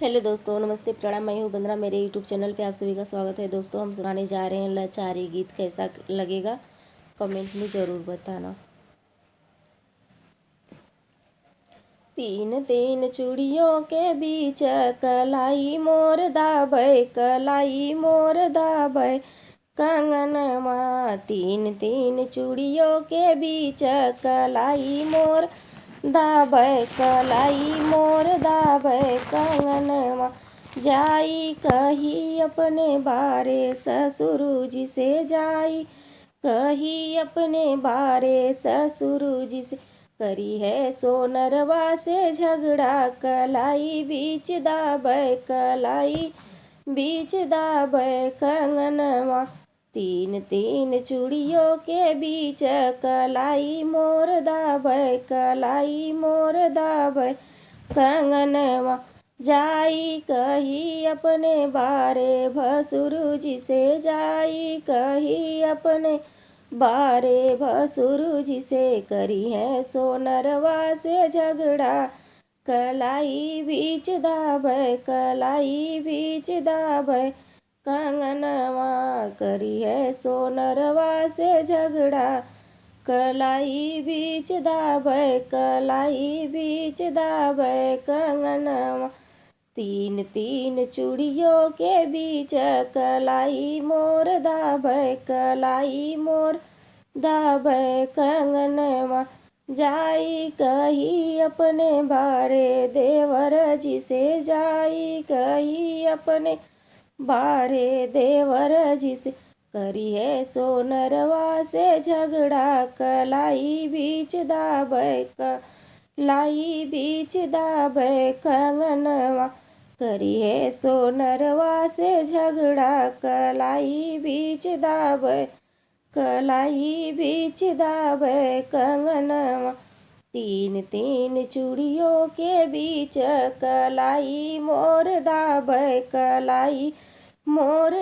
Hello दोस्तों, नमस्ते, प्रणाम। मैं हूँ बंदना। मेरे यूट्यूब चैनल पे आप सभी का स्वागत है। दोस्तों, हम सुनाने जा रहे हैं लाचारी गीत। कैसा लगेगा कमेंट में ज़रूर बताना। तीन तीन चूड़ियों के बीच कलाई मोर दाबै, कलाई मोर दाबै कंगनमा। तीन तीन चूड़ियों के बीच कलाई मोर दाबै, कलाई मोर दाबै कंगनमा। जाई कही अपने बारे ससुर जी से, जाई कही अपने बारे ससुर जी से। करी है सोनरवा से झगड़ा, कलाई बीच दाबै, कलाई बीच दाबै कंगनवा। तीन तीन चूड़ियों के बीच कलाई मोर दाबै, कलाई मोर दाबै कंगनवा। जाई कही अपने बारे भसुर जी से, जाई कही अपने बारे भसुर जी से। करी है सोनरवा से झगड़ा, कलाई बीच दाबै, कलाई बीच दाबै कंगनवा। करी है सोनरवा से झगड़ा, कलाई बीच दाबै, कलाई बीच दाबै कंगनवा। तीन तीन चूड़ियों के बीच कलाई मोर दाबै, कलाई मोर दाबै कंगनवा। जाई कही अपने बारे देवर जी से, जाई कही अपने बारे देवर जी से। करी है सोनरवा से झगड़ा, कलाई बीच दाबै, कलाई बीच दाबै कंगनवा। करी है सोनरवा से झगड़ा, कलाई बीच दाबै, कलाई बीच दाबै कंगनवा। तीन तीन चूड़ियों के बीच कलाई मोर दाबै, कलाई मोर